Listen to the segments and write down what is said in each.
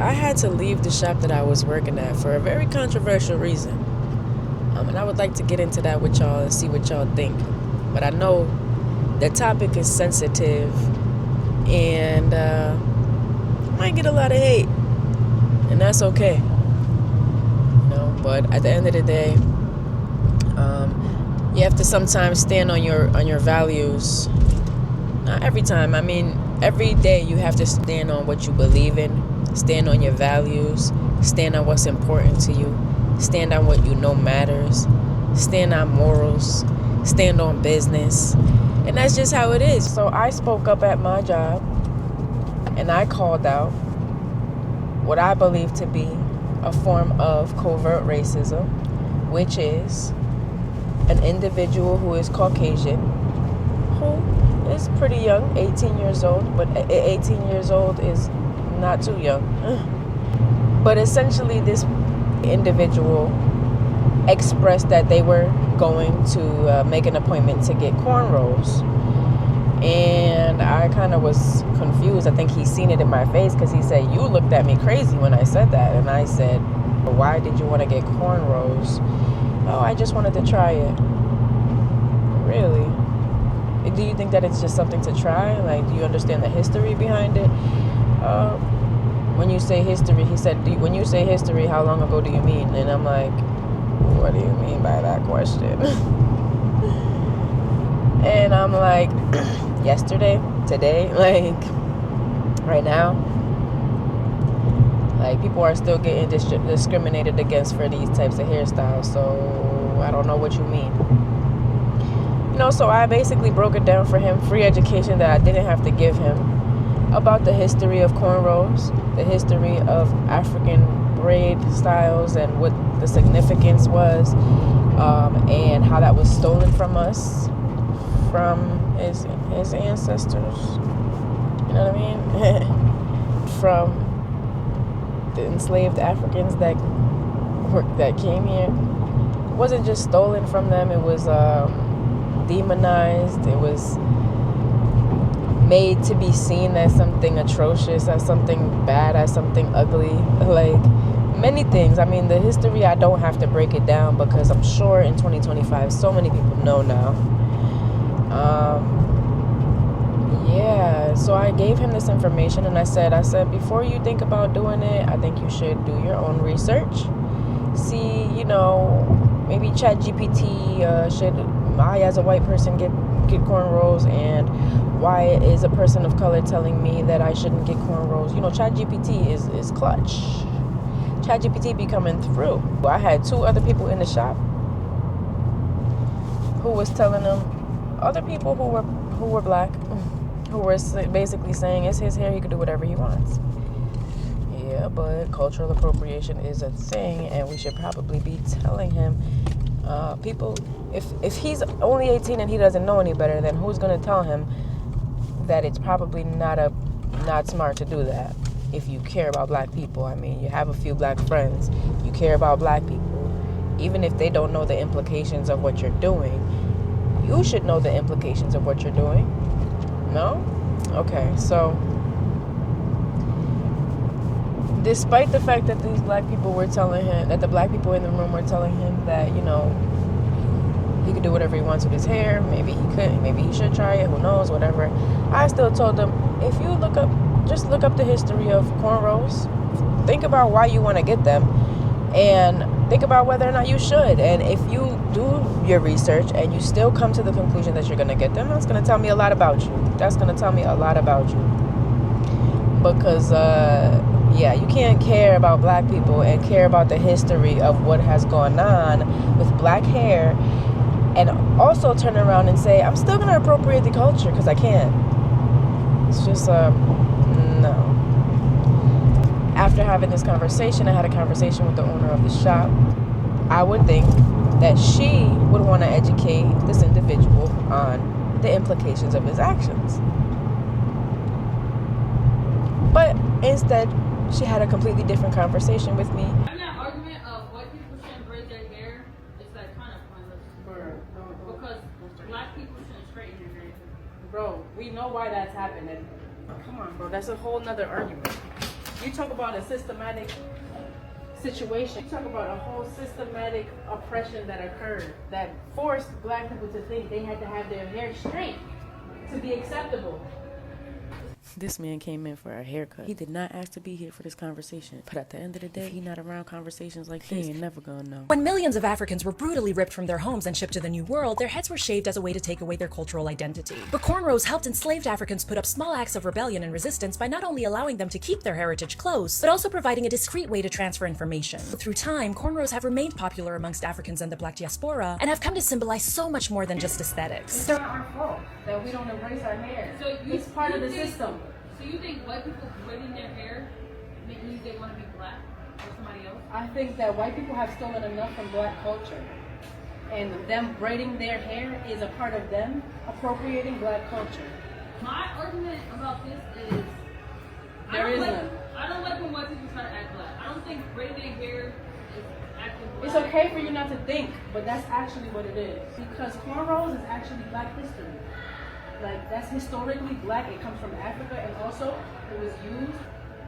I had to leave the shop that I was working at for a very controversial reason. And I would like to get into that with y'all and see what y'all think. But I know the topic is sensitive and might get a lot of hate. And that's okay. But at the end of the day, you have to sometimes stand on your values. Not every time. I mean, every day you have to stand on what you believe in. Stand on your values. Stand on what's important to you. Stand on what you know matters. Stand on morals. Stand on business. And that's just how it is. So I spoke up at my job and I called out what I believe to be a form of covert racism, which is an individual who is Caucasian, who is pretty young, 18 years old, but 18 years old is not too young. But essentially this individual expressed that they were going to make an appointment to get cornrows. And I kind of was confused. I think he's seen it in my face because he said, "You looked at me crazy when I said that." And I said, "Why did you want to get cornrows?" "Oh, I just wanted to try it." Really? Do you think that it's just something to try? Like, do you understand the history behind it? When you say history, he said, when you say history, how long ago do you mean? And I'm like, what do you mean by that question? And I'm like, yesterday, today, like, right now. Like, people are still getting discriminated against for these types of hairstyles. So I don't know what you mean. So I basically broke it down for him, free education that I didn't have to give him, about the history of cornrows, the history of African braid styles and what the significance was, and how that was stolen from us, from his ancestors. You know what I mean? From the enslaved Africans that came here. It wasn't just stolen from them, it was demonized. It was made to be seen as something atrocious, as something bad, as something ugly, like many things. I mean, the history, I don't have to break it down because I'm sure in 2025 so many people know now. So I gave him this information and I said, before you think about doing it, I think you should do your own research. See, maybe ChatGPT should I as a white person get cornrows, and why is a person of color telling me that I shouldn't get cornrows? ChatGPT is clutch. ChatGPT be coming through. I had 2 other people in the shop who was telling them, other people who were black, who were basically saying it's his hair, he could do whatever he wants. Yeah, but cultural appropriation is a thing, and we should probably be telling him, people, if he's only 18 and he doesn't know any better, then who's going to tell him that it's probably not smart to do that? If you care about black people, I mean, you have a few black friends, you care about black people, even if they don't know the implications of what you're doing, you should know the implications of what you're doing. No? Okay, so despite the fact that these black people were telling him, that the black people in the room were telling him that, he could do whatever he wants with his hair, maybe he could, maybe he should try it, who knows, whatever, I still told them, if you just look up the history of cornrows, think about why you want to get them, and think about whether or not you should. And if you do your research and you still come to the conclusion that you're going to get them, that's going to tell me a lot about you. That's going to tell me a lot about you. Because, you can't care about black people and care about the history of what has gone on with black hair and also turn around and say, I'm still going to appropriate the culture, because I can't. It's just, no. After having this conversation, I had a conversation with the owner of the shop. I would think that she would want to educate this individual on the implications of his actions. But instead, she had a completely different conversation with me. And that argument of white people shouldn't braid their hair is like kind of pointless. Because black people shouldn't straighten their hair. Bro, we know why that's happening. Come on, bro. That's a whole nother argument. You talk about a systematic situation. You talk about a whole systematic oppression that occurred that forced black people to think they had to have their hair straight to be acceptable. This man came in for a haircut. He did not ask to be here for this conversation. But at the end of the day, if he not around conversations like this, he ain't never gonna know. When millions of Africans were brutally ripped from their homes and shipped to the New World, their heads were shaved as a way to take away their cultural identity. But cornrows helped enslaved Africans put up small acts of rebellion and resistance by not only allowing them to keep their heritage close, but also providing a discreet way to transfer information. Through time, cornrows have remained popular amongst Africans and the Black diaspora, and have come to symbolize so much more than just aesthetics. It's not our fault that we don't embrace our hair. It's part of the system. So you think white people braiding their hair means they want to be black or somebody else? I think that white people have stolen enough from black culture. And them braiding their hair is a part of them appropriating black culture. My argument about this is I don't like when white people try to act black. I don't think braiding their hair is acting black. It's okay for you not to think, but that's actually what it is. Because cornrows is actually black history. Like, that's historically black. It comes from Africa, and also it was used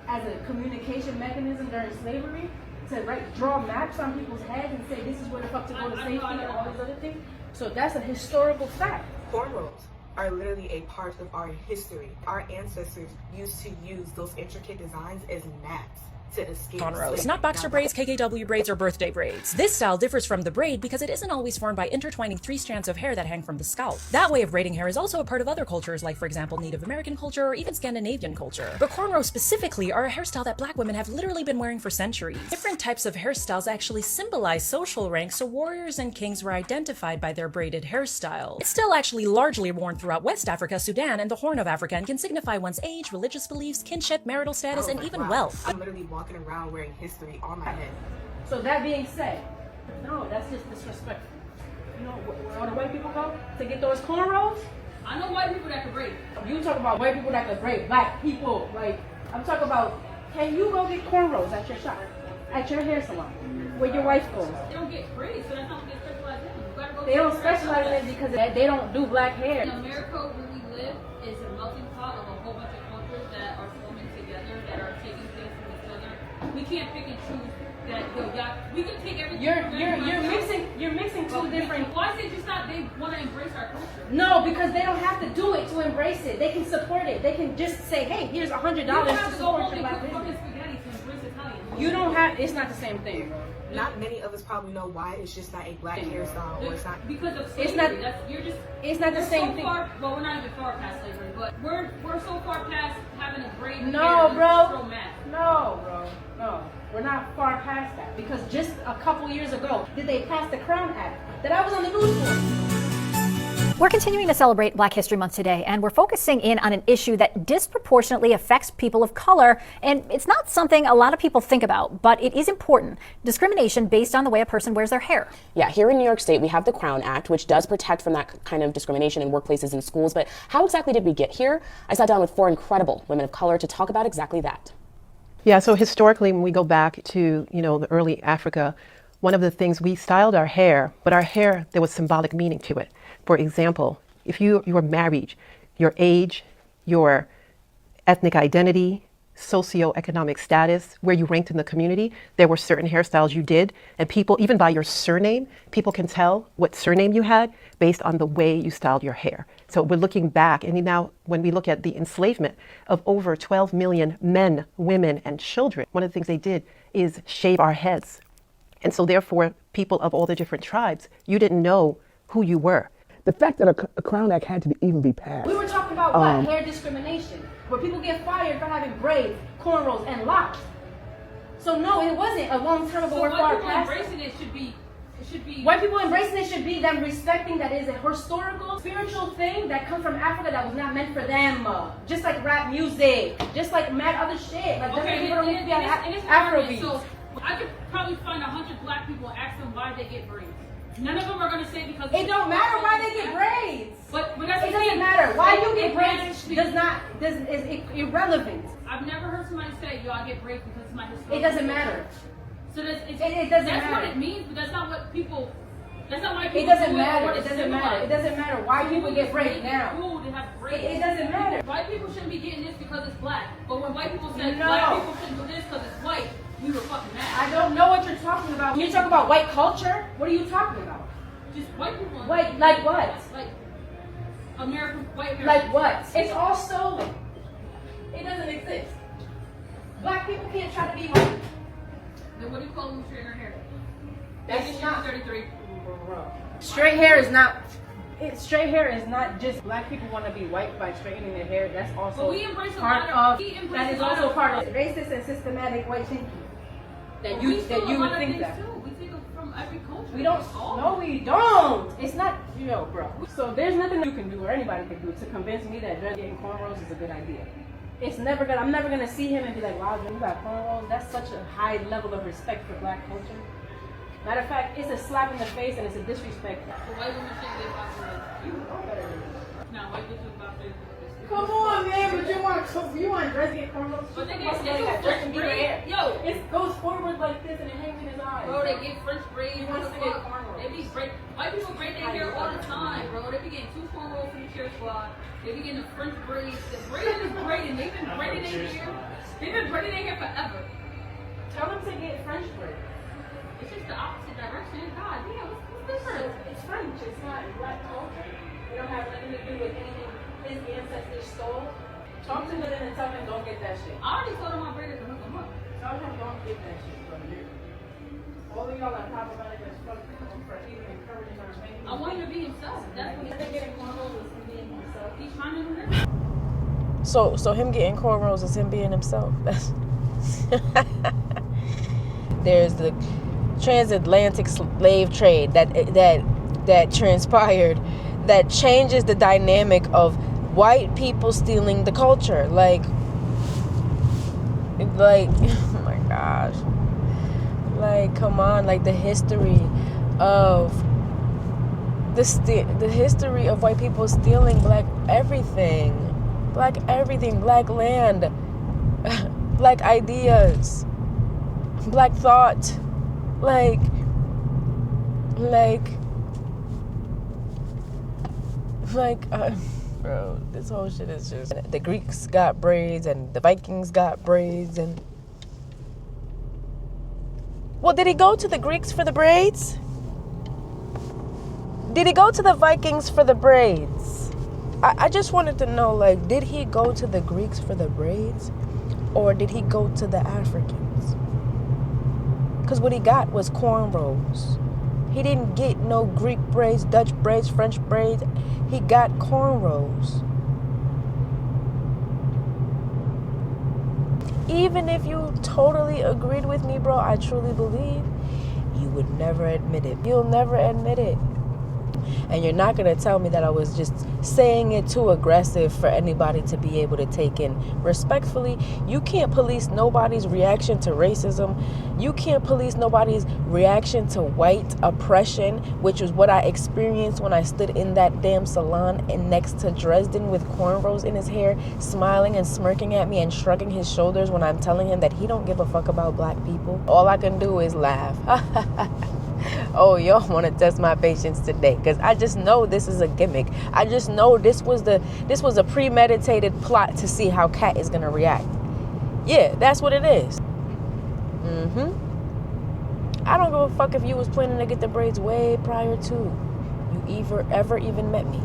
as a communication mechanism during slavery to draw maps on people's heads and say this is where the fuck to go to safety and all these other things. So that's a historical fact. Cornrows are literally a part of our history. Our ancestors used to use those intricate designs as maps to escape Cornrows, not boxer braids, KKW braids, or birthday braids. This style differs from the braid because it isn't always formed by intertwining 3 strands of hair that hang from the scalp. That way of braiding hair is also a part of other cultures, like for example Native American culture or even Scandinavian culture. But cornrows specifically are a hairstyle that black women have literally been wearing for centuries. Different types of hairstyles actually symbolize social rank, so warriors and kings were identified by their braided hairstyle. It's still actually largely worn throughout West Africa, Sudan, and the Horn of Africa, and can signify one's age, religious beliefs, kinship, marital status, and even wealth. I'm literally walking around wearing history on my head. So that being said, no, that's just disrespectful. You know where all the white people go to get those cornrows? I know white people that can braid. You talk about white people that can braid, black people. Like, I'm talking about, can you go get cornrows at your shop, at your hair salon, where your wife goes? They don't get braids, so that's not what they specialize in. You gotta go They don't specialize in it because they don't do black hair. In America, where we live, is a melting pot of a whole bunch of cultures that are swarming together, that are taking things from each other. We can't pick and choose that. We can take everything. You're mixing two different. Why is it just not they want to embrace our culture? No, because they don't have to do it to embrace it. They can support it. They can just say, hey, here's $100 to support your black business. You don't have. It's not the same thing, bro. Not many of us probably know why it's just not a black hairstyle, or it's not because of slavery. It's not. It's not the same thing. Well, we're not even far past slavery, but we're so far past having a braid. No, bro. No, bro. No, we're not far past that because just a couple years ago, did they pass the Crown Act that I was on the news for? We're continuing to celebrate Black History Month today, and we're focusing in on an issue that disproportionately affects people of color, and it's not something a lot of people think about, but it is important. Discrimination based on the way a person wears their hair. Yeah, here in New York State, we have the Crown Act, which does protect from that kind of discrimination in workplaces and schools, but how exactly did we get here? I sat down with 4 incredible women of color to talk about exactly that. Yeah, so historically, when we go back to, the early Africa, one of the things we styled our hair, but our hair, there was symbolic meaning to it. For example, if you were married, your age, your ethnic identity, socioeconomic status, where you ranked in the community, there were certain hairstyles you did, and people, even by your surname, people can tell what surname you had based on the way you styled your hair. So we're looking back, and now when we look at the enslavement of over 12 million men, women, and children, one of the things they did is shave our heads. And so therefore, people of all the different tribes, you didn't know who you were. The fact that a Crown Act had to even be passed. We were talking about what? Hair discrimination, where people get fired for having braids, cornrows, and locks. So no, it wasn't a long term ago. So white people embracing it should be. White people embracing it should be them respecting that it is a historical, spiritual thing that comes from Africa that was not meant for them. Just like rap music, just like mad other shit. Like okay, people don't need to be on Afrobeat. So I could probably find 100 black people and ask them why they get braids. None of them are going to say because it don't matter why they get braids. But that's it doesn't matter why you get braids. Is irrelevant. I've never heard somebody say, "Yo, I get braids because it's my historical." It doesn't matter. So it doesn't matter. That's what it means, but that's not what people That's not why It people doesn't do matter. or It doesn't civilize. matter. It doesn't matter why people get raped now. Cool to have rape. It doesn't matter. White people shouldn't be getting this because it's black. But when white people said No. black people shouldn't do this because it's white, we were fucking mad. I don't know what you're talking about. When you talk about white culture, what are you talking about? Just white people. White, like what? Like American white American. Like what? It's all stolen. It doesn't exist. Black people can't try to be white. Then what do you call them straightening her hair? That's not 33. straight hair is not. Straight hair is not just black people want to be white by straightening their hair. That's also But we embrace a part lot of. we embrace That a is lot also of- part of racist and systematic white thinking. That But you we steal that a you lot would of think things that. Too. We take them from every culture. We don't. All. No, we don't. It's not. Bro. So there's nothing you can do or anybody can do to convince me that Dre getting cornrows is a good idea. It's never gonna. I'm never gonna see him and be like, "Wow, Dre, you got cornrows." That's such a high level of respect for black culture. Matter of fact, it's a slap in the face and it's a disrespect. The white women shouldn't get boxers. You know better than that. Now white bitches boxers. Come on, man, but you want Dre to get cornrows? But they Must get be like Justin Bieber French hair. braids. Yo, It goes forward like this and it hangs in his eyes. bro, they get French braids. He wants to get cornrows. They be braid. White people braid their hair all the time, bro. They be getting 2 cornrows from the cheer squad. They be getting the French braids. The braiding is braiding. They've been braiding their hair. They've been braiding their hair forever. Tell them to get French braids. It's just the opposite direction. God damn, what's different? It's French. It's not black culture. It don't have nothing to do with anything his ancestors stole. Talk to him and tell him don't get that shit. I already told them my braiders to hook them up. Tell him don't get that shit from you. All of y'all are problematic as fuck for even encouraging our man. I want him to be himself. That's what He's getting cornrows is him being himself. he's trying to do. That. So him getting cornrows is him being himself. That's there's the transatlantic slave trade that transpired that changes the dynamic of white people stealing the culture. Like oh my gosh. Like, come on, like the history of the history of white people stealing black everything, black land, black ideas, black thought, bro, this whole shit is just, the Greeks got braids and the Vikings got braids. And well, did he go to the Greeks for the braids? Did he go to the Vikings for the braids? I just wanted to know, like, did he go to the Greeks for the braids? Or did he go to the Africans? Because what he got was cornrows. He didn't get no Greek braids, Dutch braids, French braids. He got cornrows. Even if you totally agreed with me, bro, I truly believe you would never admit it. You'll never admit it. And you're not going to tell me that I was just saying it too aggressive for anybody to be able to take in. Respectfully, you can't police nobody's reaction to racism. You can't police nobody's reaction to white oppression, which was what I experienced when I stood in that damn salon and next to Dresden with cornrows in his hair, smiling and smirking at me and shrugging his shoulders when I'm telling him that he don't give a fuck about black people. All I can do is laugh. Oh, y'all want to test my patience today, because I just know this is a gimmick. I just know this was a premeditated plot to see how Kat is gonna react. Yeah, that's what it is. I don't give a fuck if you was planning to get the braids way prior to you ever even met me.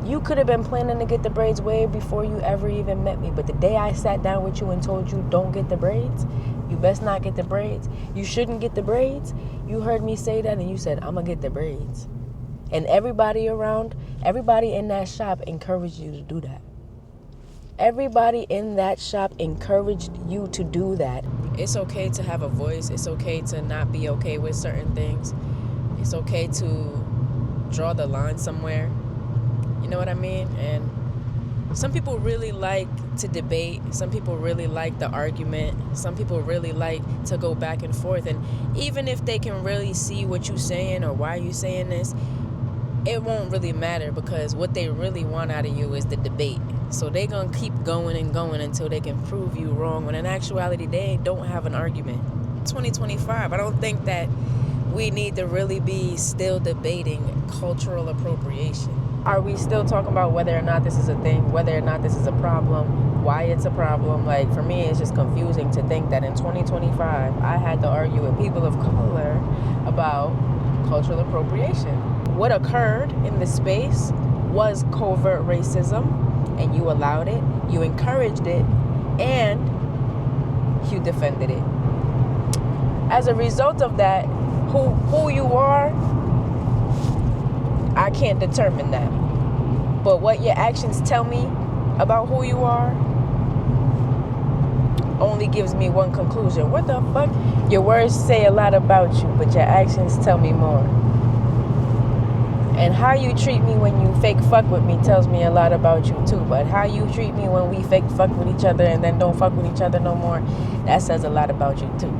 You could have been planning to get the braids way before you ever even met me. But the day I sat down with you and told you don't get the braids, you best not get the braids, you shouldn't get the braids, you heard me say that and you said, I'm gonna get the braids. And everybody in that shop encouraged you to do that. Everybody in that shop encouraged you to do that. It's okay to have a voice. It's okay to not be okay with certain things. It's okay to draw the line somewhere. You know what I mean? And some people really like to debate. Some people really like the argument. Some people really like to go back and forth. And even if they can really see what you're saying or why you're saying this, it won't really matter, because what they really want out of you is the debate. So they're going to keep going and going until they can prove you wrong, when in actuality they don't have an argument. 2025, I don't think that we need to really be still debating cultural appropriation. Are we still talking about whether or not this is a thing, whether or not this is a problem, why it's a problem? Like, for me, it's just confusing to think that in 2025, I had to argue with people of color about cultural appropriation. What occurred in the space was covert racism, and you allowed it, you encouraged it, and you defended it. As a result of that, who you are, I can't determine that. But what your actions tell me about who you are only gives me one conclusion. What the fuck? Your words say a lot about you, but your actions tell me more. And how you treat me when you fake fuck with me tells me a lot about you too. But how you treat me when we fake fuck with each other and then don't fuck with each other no more, that says a lot about you too.